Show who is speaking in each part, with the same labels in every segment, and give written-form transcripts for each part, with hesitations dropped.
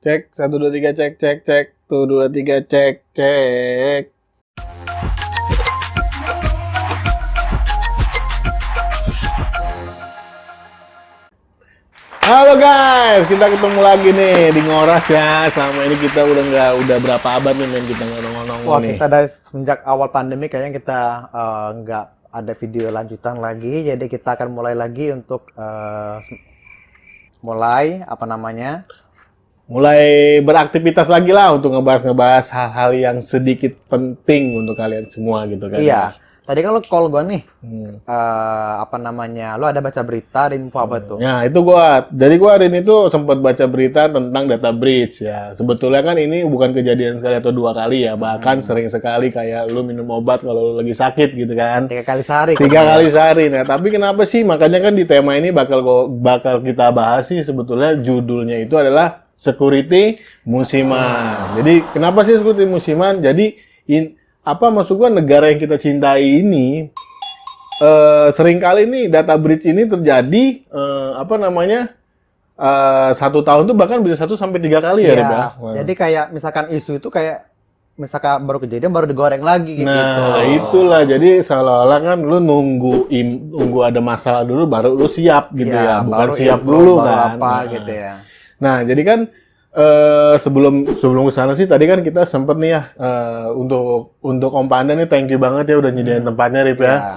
Speaker 1: Cek, 1, 2, 3, cek, cek, cek. 1, 2, 3, cek, cek. Halo guys, kita ketemu lagi nih di Ngoras ya. Sama ini kita udah berapa abad nih men kita ngomong-ngomong
Speaker 2: Wah,
Speaker 1: nih.
Speaker 2: kita dari semenjak awal pandemi kayaknya kita nggak ada video lanjutan lagi. Jadi kita akan mulai lagi untuk
Speaker 1: Mulai beraktivitas lagi lah untuk ngebahas hal-hal yang sedikit penting untuk kalian semua gitu kan.
Speaker 2: Iya. Tadi kan lo call gua nih,
Speaker 1: Hmm.
Speaker 2: lo ada baca berita di info apa tuh?
Speaker 1: Ya, itu jadi gua hari ini tuh sempat baca berita tentang data breach ya. Sebetulnya kan ini bukan kejadian sekali atau dua kali ya, bahkan sering sekali kayak lu minum obat kalau lu lagi sakit gitu kan.
Speaker 2: 3 kali sehari.
Speaker 1: 3 kali sehari. Nah, tapi kenapa sih? Makanya kan di tema ini bakal kita bahas sih sebetulnya judulnya itu adalah security musiman. Jadi, kenapa sih security musiman? Jadi apa maksud gua negara yang kita cintai ini seringkali nih data breach ini terjadi 1 tahun tuh bahkan bisa 1 sampai 3 kali ya,
Speaker 2: Iya.
Speaker 1: Rib, ya?
Speaker 2: Jadi kayak misalkan isu itu kayak misalkan baru kejadian baru digoreng lagi gitu.
Speaker 1: Nah, itulah. Jadi seolah-olah kan lu nunggu ada masalah dulu baru lu siap gitu ya. Bukan
Speaker 2: baru
Speaker 1: siap
Speaker 2: info,
Speaker 1: dulu
Speaker 2: baru
Speaker 1: kan.
Speaker 2: apa
Speaker 1: Nah.
Speaker 2: gitu ya.
Speaker 1: Nah, jadi kan sebelum ke sana sih tadi kan kita sempet nih ya untuk Om Panda nih thank you banget ya udah nyediain tempatnya Rip ya.
Speaker 2: Iya.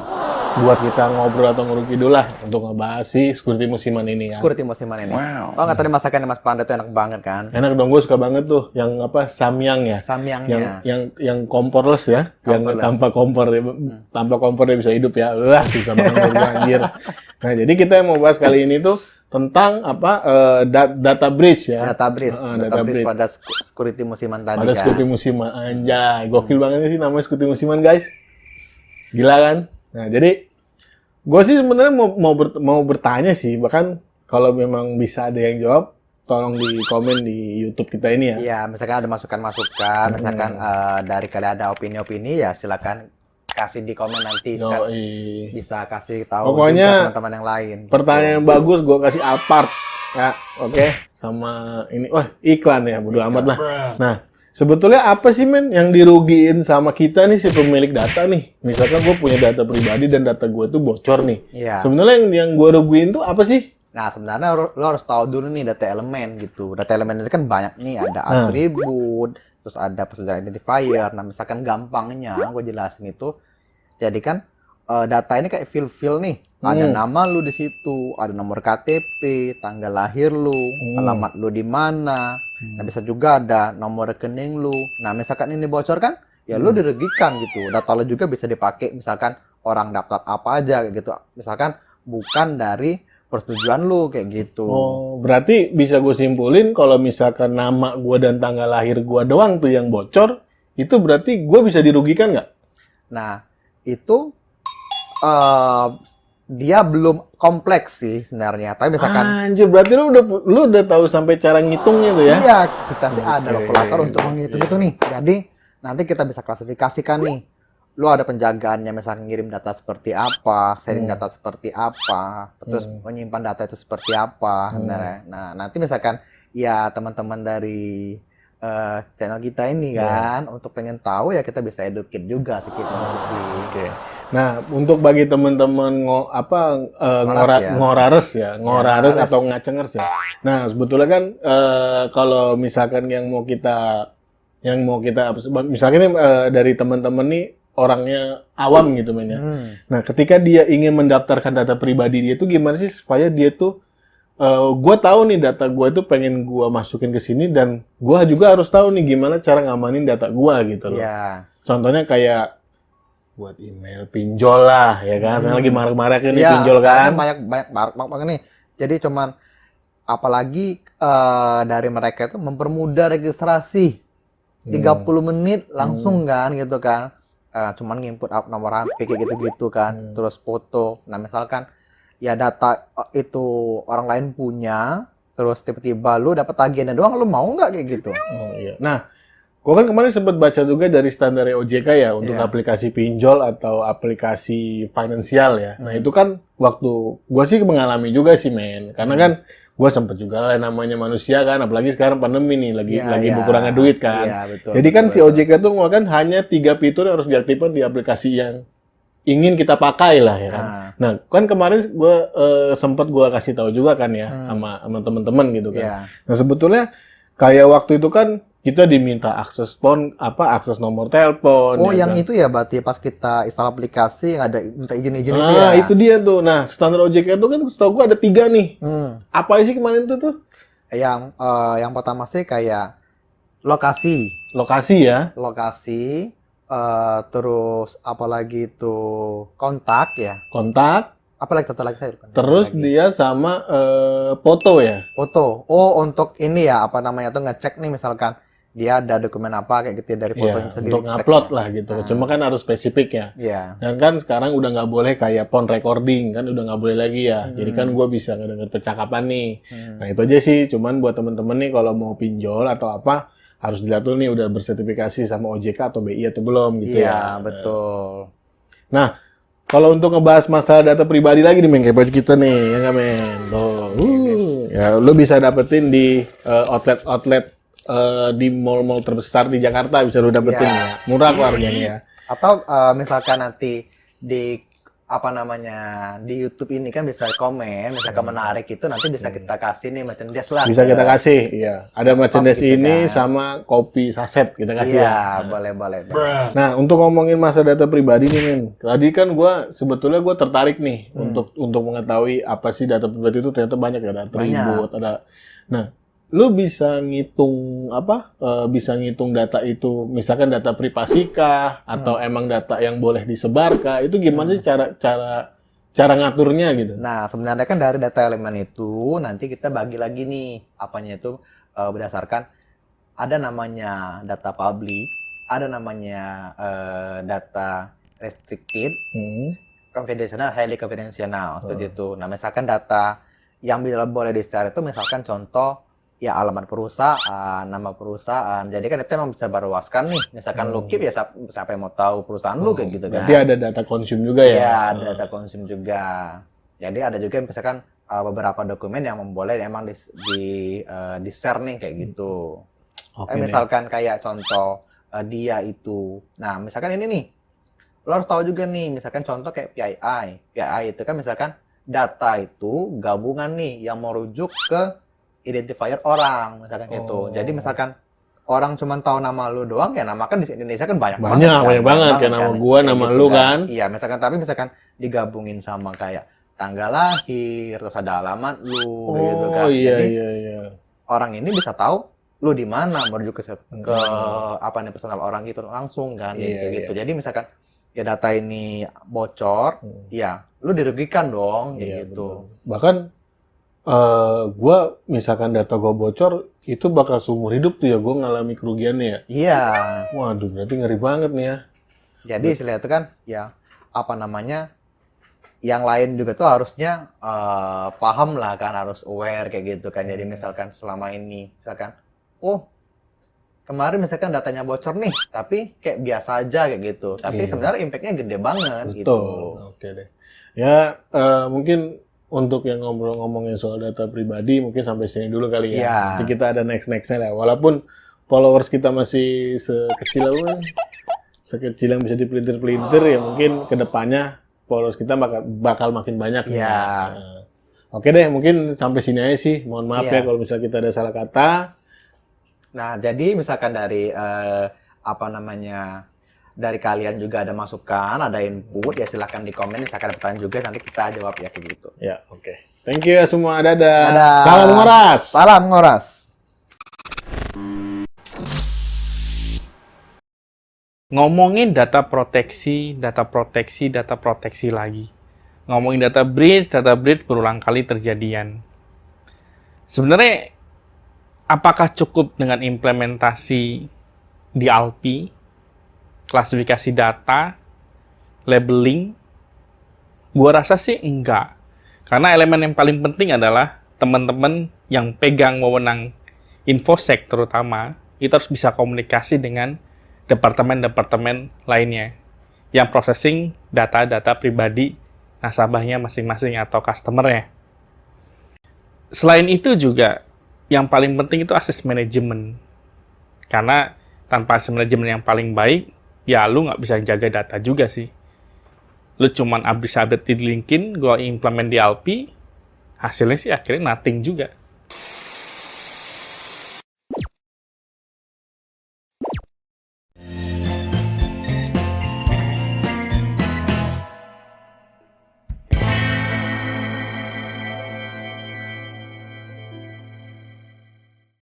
Speaker 1: Buat kita ngobrol atau ngurukidul lah untuk ngebahas si security musiman ini ya.
Speaker 2: Security musiman ini.
Speaker 3: Wow.
Speaker 2: Oh, nggak tadi masakannya Mas Panda tuh enak banget kan?
Speaker 1: Enak dong, gue suka banget tuh yang samyang ya.
Speaker 2: Samyangnya.
Speaker 1: Yang komporless ya, yang
Speaker 2: Komporless.
Speaker 1: tanpa kompor ya, tanpa kompor dia bisa hidup ya. Wah, susah banget anjir. Nah, jadi kita mau bahas kali ini tuh tentang data breach ya.
Speaker 2: Data breach,
Speaker 1: Data breach.
Speaker 2: pada security musiman tadi
Speaker 1: Ada
Speaker 2: kan.
Speaker 1: security musiman, anjay. Gokil banget sih namanya security musiman, guys. Gila kan? Nah, jadi gue sih sebenarnya mau bertanya sih, bahkan kalau memang bisa ada yang jawab, tolong di komen di YouTube kita ini ya.
Speaker 2: Iya, misalkan ada masukan-masukan, misalkan dari kalian ada opini-opini ya silakan kasih di komen nanti kan
Speaker 1: Yoi.
Speaker 2: bisa kasih tahu
Speaker 1: Pokoknya
Speaker 2: juga teman-teman yang lain.
Speaker 1: Pertanyaan yang bagus gue kasih Alphard ya, oke? Sama ini, wah iklan ya, bodo amat lah. Nah, sebetulnya apa sih men yang dirugiin sama kita nih si pemilik data nih? Misalkan gue punya data pribadi dan data gue tuh bocor nih.
Speaker 2: Iya.
Speaker 1: Sebenarnya yang gue rugiin tuh apa sih?
Speaker 2: Nah, sebenarnya lo harus tahu dulu nih data elemen gitu. Data elemen itu kan banyak nih, ada atribut, terus ada personal identifier. Nah, misalkan gampangnya gue jelasin itu. Jadi kan data ini kayak file nih. Ada nama lu di situ, ada nomor KTP, tanggal lahir lu, alamat lu di mana. Nah, bisa juga ada nomor rekening lu. Nah, misalkan ini bocor kan, ya lu dirugikan gitu. Data lu juga bisa dipakai misalkan orang daftar apa aja kayak gitu. Misalkan bukan dari persetujuan lu kayak gitu.
Speaker 1: Oh, berarti bisa gue simpulin kalau misalkan nama gue dan tanggal lahir gue doang tuh yang bocor, itu berarti gue bisa dirugikan nggak?
Speaker 2: Nah, itu dia belum kompleks sih sebenarnya. Tapi misalkan
Speaker 1: Anjir, berarti lu udah tahu sampai cara ngitungnya tuh ya?
Speaker 2: iya, kita sih ada kalkulator untuk menghitung itu nih. Jadi nanti kita bisa klasifikasikan nih. Lu ada penjagaannya, misalnya ngirim data seperti apa, sharing data seperti apa, terus menyimpan data itu seperti apa sebenarnya. Nah, nanti misalkan ya teman-teman dari channel kita ini kan, untuk pengen tahu ya kita bisa educate juga sedikit sih.
Speaker 1: Oke. Nah, untuk bagi teman-teman ngorares atau ngacengers ya. Nah, sebetulnya kan kalau misalkan yang mau kita misalkan ini dari teman-teman nih orangnya awam gitu men ya. Nah, ketika dia ingin mendaftarkan data pribadi dia tuh gimana sih supaya dia tuh gue tahu nih data gue tuh pengen gue masukin ke sini dan gue juga harus tahu nih gimana cara ngamanin data gue gitu loh.
Speaker 2: Iya.
Speaker 1: Contohnya kayak buat email pinjol lah ya kan, lagi marak-maraknya nih
Speaker 2: Iya,
Speaker 1: pinjol kan.
Speaker 2: banyak nih. Jadi cuman apalagi dari mereka itu mempermudah registrasi 30 menit langsung kan gitu kan. Cuman nginput nomor HP kayak gitu-gitu kan, terus foto. Nah, misalkan ya data itu orang lain punya, terus tiba-tiba lu dapat tagihannya doang, lu mau nggak kayak gitu?
Speaker 1: Oh iya. Nah, gua kan kemarin sempat baca juga dari standar OJK ya untuk aplikasi pinjol atau aplikasi finansial ya. Nah, itu kan waktu gua sih mengalami juga sih men. Karena kan gue sempet juga lah namanya manusia kan, apalagi sekarang pandemi nih, lagi
Speaker 2: Iya.
Speaker 1: berkurangnya duit kan.
Speaker 2: Iya, betul.
Speaker 1: Jadi kan si
Speaker 2: betul.
Speaker 1: OJK tuh kan hanya 3 fitur yang harus diaktifkan di aplikasi yang ingin kita pakai lah ya kan. Nah, kan kemarin gue sempat gue kasih tahu juga kan ya sama teman-teman gitu kan.
Speaker 2: Iya.
Speaker 1: Nah, sebetulnya kayak waktu itu kan kita diminta akses nomor telepon.
Speaker 2: Oh,
Speaker 1: ya
Speaker 2: yang
Speaker 1: kan?
Speaker 2: itu ya berarti pas kita install aplikasi yang ada minta izin-izin itu
Speaker 1: Ah,
Speaker 2: ya.
Speaker 1: itu dia tuh. Nah, standar OJK itu kan setahu gue ada 3 nih. Apa sih kemarin tuh?
Speaker 2: Yang pertama sih kayak lokasi,
Speaker 1: Lokasi ya.
Speaker 2: terus apalagi itu kontak ya.
Speaker 1: Kontak.
Speaker 2: Apalagi satu lagi saya lupa.
Speaker 1: Terus
Speaker 2: Lagi.
Speaker 1: dia sama foto ya.
Speaker 2: Foto. Oh, untuk ini ya apa namanya tuh ngecek nih misalkan dia ada dokumen apa kayak gitu ya dari fotonya
Speaker 1: Iya,
Speaker 2: sendiri.
Speaker 1: untuk ngupload lah gitu.
Speaker 2: Nah.
Speaker 1: Cuma kan harus spesifik ya.
Speaker 2: Iya.
Speaker 1: Dan kan sekarang udah nggak boleh kayak phone recording kan udah nggak boleh lagi ya. Jadi kan gue bisa ngedenger percakapan nih. Nah itu aja sih. Cuman buat temen-temen nih kalau mau pinjol atau apa harus dilihat dulu nih udah bersertifikasi sama OJK atau BI atau belum gitu
Speaker 2: Iya,
Speaker 1: ya.
Speaker 2: betul.
Speaker 1: Nah kalau untuk ngebahas masalah data pribadi lagi nih men, kayak baju kita nih ya nggak men. Tuh, ya lu bisa dapetin di outlet di mall-mall terbesar di Jakarta bisa lu dapetin
Speaker 2: Iya.
Speaker 1: ya. Murah kok harganya ya.
Speaker 2: Atau misalkan nanti di apa namanya di YouTube ini kan bisa komen, misalkan menarik itu nanti bisa kita kasih nih merchandise lah.
Speaker 1: Bisa kita kasih, iya. Ada merchandise
Speaker 2: gitu
Speaker 1: ini
Speaker 2: kan.
Speaker 1: sama kopi saset kita kasih
Speaker 2: Iya,
Speaker 1: ya.
Speaker 2: boleh.
Speaker 1: Nah, untuk ngomongin masa data pribadi nih, men. Tadi kan sebetulnya gue tertarik nih untuk mengetahui apa sih data pribadi itu ternyata banyak ya, ada atribut, ada. Nah, lu bisa ngitung bisa ngitung data itu, misalkan data privasi kah atau emang data yang boleh disebar kah? Itu gimana sih cara ngaturnya gitu?
Speaker 2: Nah, sebenarnya kan dari data elemen itu nanti kita bagi lagi nih apanya itu berdasarkan ada namanya data public, ada namanya data restricted, confidential, highly confidential seperti itu. Nah, misalkan data yang boleh di-share itu misalkan contoh ya alamat perusahaan, nama perusahaan. Jadi kan itu emang bisa berluaskan nih. Misalkan lu keep ya siapa yang mau tahu perusahaan lu kayak gitu kan.
Speaker 1: Berarti ada data konsum juga ya?
Speaker 2: Iya, ada data konsum juga. Jadi ada juga misalkan beberapa dokumen yang boleh emang di share nih kayak gitu. Misalkan kayak contoh dia itu. Nah, misalkan ini nih. Lo harus tahu juga nih, misalkan contoh kayak PII. PII itu kan misalkan data itu gabungan nih yang merujuk ke identifier orang, misalkan gitu. Jadi misalkan orang cuma tahu nama lu doang, ya nama kan di Indonesia kan banyak banget.
Speaker 1: Banyak banget, kayak nama gua,
Speaker 2: Kayak
Speaker 1: nama
Speaker 2: gitu
Speaker 1: lu kan.
Speaker 2: Iya, tapi misalkan digabungin sama kayak tanggal lahir, terus ada alamat lu, gitu kan.
Speaker 1: Iya,
Speaker 2: Jadi
Speaker 1: iya.
Speaker 2: orang ini bisa tahu lu di mana, merujuk ke apa nih personal orang gitu langsung kan, kayak gitu. Jadi misalkan ya data ini bocor, ya lu dirugikan dong, kayak gitu.
Speaker 1: Betul. Bahkan gue misalkan data gue bocor itu bakal seumur hidup tuh ya gue ngalami kerugiannya ya.
Speaker 2: Iya.
Speaker 1: Waduh, berarti ngeri banget nih ya.
Speaker 2: Jadi istilah itu kan ya apa namanya yang lain juga tuh harusnya paham lah kan, harus aware kayak gitu kan. Jadi misalkan selama ini misalkan kemarin misalkan datanya bocor nih, tapi kayak biasa aja kayak gitu. Tapi sebenarnya impact-nya gede banget.
Speaker 1: Betul.
Speaker 2: Gitu.
Speaker 1: Oke deh. Ya mungkin untuk yang ngomongin soal data pribadi mungkin sampai sini dulu kali ya.
Speaker 2: Iya.
Speaker 1: Nanti kita ada nextnya lah. Walaupun followers kita masih sekecil yang bisa dipelintir-pelintir ya mungkin kedepannya followers kita bakal makin banyak.
Speaker 2: Iya.
Speaker 1: Oke deh, mungkin sampai sini aja sih. Mohon maaf ya kalau misalnya kita ada salah kata.
Speaker 2: Nah, jadi misalkan dari dari kalian juga ada masukan, ada input, ya silahkan di komen, misalkan ada pertanyaan juga, nanti kita jawab ya kayak gitu.
Speaker 1: Ya, oke. Thank you ya semua, dadah.
Speaker 2: Dadah.
Speaker 1: Salam ngoras.
Speaker 2: Salam ngoras.
Speaker 3: Ngomongin data proteksi lagi. Ngomongin data breach berulang kali terjadian. Sebenarnya, apakah cukup dengan implementasi di ALPI, klasifikasi data, labeling? Gua rasa sih enggak. Karena elemen yang paling penting adalah teman-teman yang pegang wewenang infosec terutama, itu harus bisa komunikasi dengan departemen-departemen lainnya yang processing data-data pribadi nasabahnya masing-masing atau customer-nya. Selain itu juga, yang paling penting itu akses manajemen. Karena tanpa akses manajemen yang paling baik, ya lu nggak bisa jaga data juga sih. Lu cuman bisa update di LinkedIn, gua implement di Alpi, hasilnya sih akhirnya nothing juga.